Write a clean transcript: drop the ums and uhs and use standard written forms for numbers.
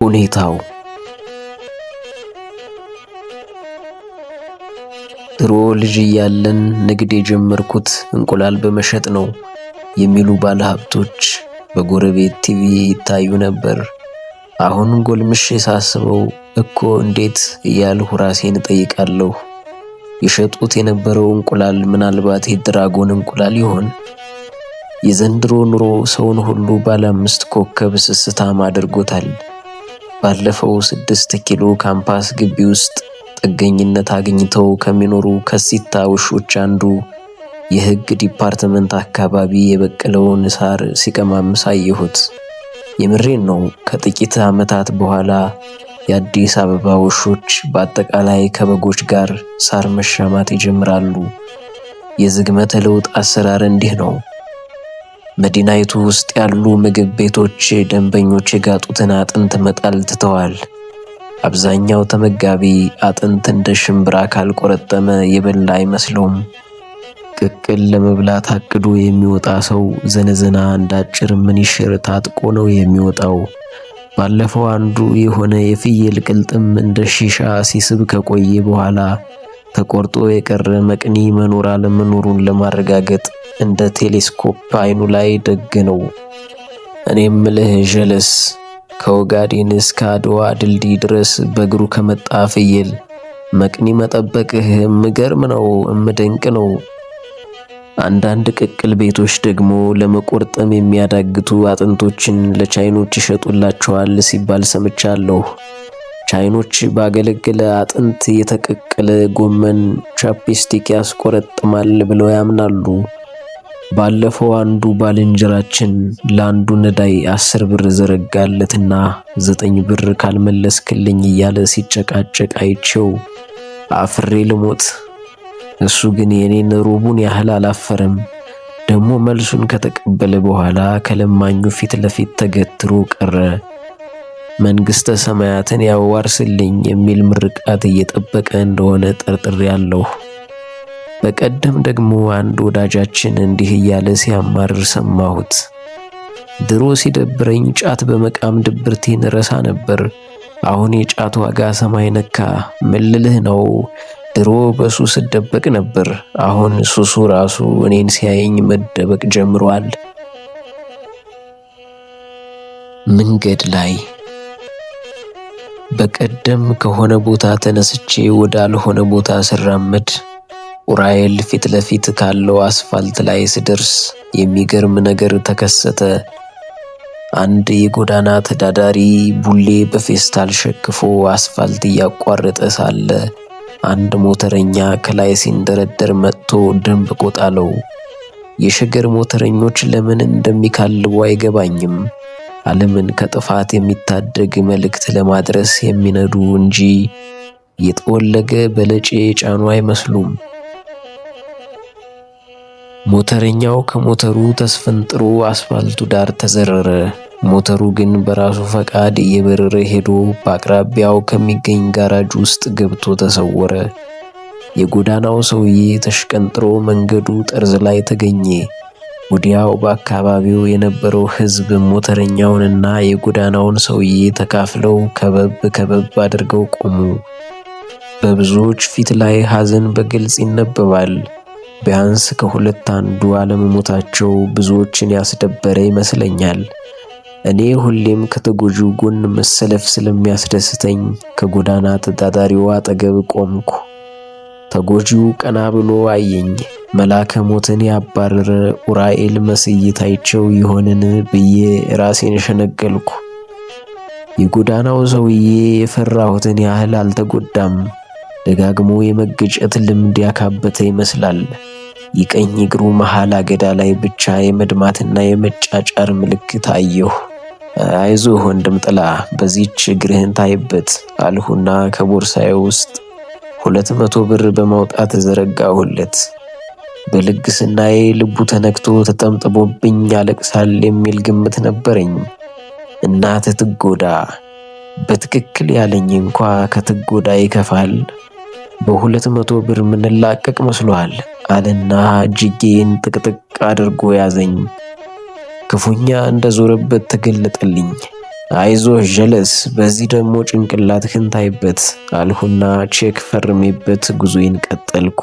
ሁኔታው ድሮ ልጅ እያለን ንግድ የጀመርኩት እንቁላል በመሸጥ ነው የሚሉ ባለሀብቶች በጎረቤት ቲቪ ይታዩ ነበር። አሁን ጎልምሼ ሳስበው እኮ እንዴት እያልሁ ራሴን እጠይቃለሁ። የሸጡት የነበረው እንቁላል ምናልባት የድራጎን እንቁላል ይሆን? የዘንድሮ ኑሮ ሰውን ሁሉ ባለ 5 ኮከብ ስስታም አድርጎታል። ባለፈው 6 ኪሎ ካምፓስ ግቢ ውስጥ ጥገኝነት አግኝተው ከሚኖሩ ከሲታ ውሾች አንዱ የሕግ ዲፓርትመንት አካባቢ የበቀለውን ሳር ሲቀማምስ አየሁት። የምሬን ነው። ከጥቂት ዓመታት በኋላ የአዲስ አበባ ውሾች በአጠቃላይ ከበጎች ጋር ሳር መሻማት ይጀምራሉ። የዝግመተ ለውጥ አሰራር እንዲህ ነው። መዲናይቱ ውስጥ ያሉ ምግብ ቤቶች ደንበኞች የጋጡትን አጥንት መጣል ትተዋል። አብዛኛው ተመጋቢ አጥንት እንደ ሽምብራ ካልቆረጠመ የበላ አይመስለውም። ቅቅል ለመብላት አቅዶ የሚወጣ ሰው ዘነዘና እንዳጭር ምንሽር ታጥቆ ነው የሚወጣው። ባለፈው አንዱ የሆነ የፍየል ቅልጥም እንደ ሺሻ ሲስብ ከቆየ በኋላ ተቆርጦ የቀረ መቅኒ መኖር አለመኖሩን ለማረጋገጥ እንደ ቴሌስኮፕ አይኑ ላይ ደገነው። እኔም ምልህ ጀለስ ከኦጋዴን እስከ አድዋ ድልድይ ድረስ በእግሩ ከመጣ ፍየል መቅኒ መጠበቅህ እምገርም ነው፣ እምደንቅ ነው። አንዳንድ ቅቅል ቤቶች ደግሞ ለመቆርጠም የሚያዳግቱ አጥንቶችን ለቻይኖች ይሸጡላቸዋል ሲባል ሰምቻለሁ። ቻይኖች ባገለገለ አጥንት የተቀቀለ ጎመን ቻፕስቲክ ያስቆረጥማል ብለው ያምናሉ። ባለፈው አንዱ ባልንጀራችን ለአንዱ ነዳይ 10 ብር ዘረጋለትና 9 ብር ካልመለስክልኝ እያለ ሲጨቃጨቅ አይቼው አፍሬ ልሞት። እሱ ግን የኔን ሩቡን ያህል አላፈረም። ደግሞ መልሱን ከተቀበለ በኋላ ከለማኙ ፊት ለፊት ተገትሮ ቀረ። መንግስተ ሰማያትን ያዋርስልኝ የሚል ምርቃት እየጠበቀ እንደሆነ ጠርጥሬያለሁ። በቀደም ደግሞ አንድ ወዳጃችን እንዲህ እያለ ሲያማርር ሰማሁት። ድሮ ሲደብረኝ ጫት በመቃም ድብርቴን ረሳ ነበር። አሁን የጫት ዋጋ ሰማይ ነካ። ምን ልልህ ነው? ድሮ በሱስ ደበቅ ነበር። አሁን ሱሱ ራሱ እኔን ሲያየኝ መደበቅ ጀምሯል። መንገድ ላይ በቀደም ከሆነ ቦታ ተነስቼ ወዳልሆነ ቦታ ስራመድ ኡራኤል ፊት ለፊት ካለው አስፋልት ላይ ስደርስ የሚገርም ነገር ተከሰተ። አንድ የጎዳና ተዳዳሪ ቡሌ በፌስታል ሸክፎ አስፋልት እያቋረጠ ሳለ አንድ ሞተረኛ ከላይ ሲንደረደር መጥቶ ደንብ ቆጣለው። የሸገር ሞተረኞች ለምን እንደሚካልቡ አይገባኝም። ዓለምን ከጥፋት የሚታደግ መልእክት ለማድረስ የሚነዱ እንጂ የጠወለገ በለጬ የጫኑ አይመስሉም። ሞተረኛው ከሞተሩ ተስፈንጥሮ አስፋልቱ ዳር ተዘረረ። ሞተሩ ግን በራሱ ፈቃድ እየበረረ ሄዶ በአቅራቢያው ከሚገኝ ጋራጅ ውስጥ ገብቶ ተሰወረ። የጎዳናው ሰውዬ ተሽቀንጥሮ መንገዱ ጠርዝ ላይ ተገኘ። ወዲያው በአካባቢው የነበረው ሕዝብ ሞተረኛውንና የጎዳናውን ሰውዬ ተካፍለው ከበብ አድርገው ቆሙ። በብዙዎች ፊት ላይ ሐዘን በግልጽ ይነበባል። ቢያንስ ከሁለት አንዱ አለመሞታቸው ብዙዎችን ያስደበረ ይመስለኛል። እኔ ሁሌም ከተጎጂው ጎን መሰለፍ ስለሚያስደስተኝ ከጎዳና ተዳዳሪው አጠገብ ቆምኩ። ተጎጂው ቀና ብሎ አየኝ። መላከ ሞትን ያባረረ ኡራኤል መስይታቸው ይሆንን ብዬ ራሴን ሸነገልኩ። የጎዳናው ሰውዬ የፈራሁትን ያህል አልተጎዳም። ደጋግሞ የመገጨት ልምድ ያካበተ ይመስላል። የቀኝ እግሩ መሃል አገዳ ላይ ብቻ የመድማትና የመጫጫር ምልክት አየሁ። አይዞህ ወንድም ጥላ፣ በዚህች እግርህን ታይበት አልሁና ከቦርሳዬ ውስጥ 200 ብር በማውጣት ዘረጋሁለት። በልግስናዬ ልቡ ተነክቶ ተጠምጥቦብኝ ያለቅሳል የሚል ግምት ነበረኝ። እናት ትጎዳ፣ በትክክል ያለኝ እንኳ ከትጎዳ ይከፋል። በ200 ብር ምንላቀቅ መስሏል አለና እጅጌን ጥቅጥቅ አድርጎ ያዘኝ። ክፉኛ እንደዞረበት ተገለጠልኝ። አይዞህ ጀለስ፣ በዚህ ደግሞ ጭንቅላትህን ታይበት አልሁና ቼክ ፈርሜበት ጉዞዬን ቀጠልኩ።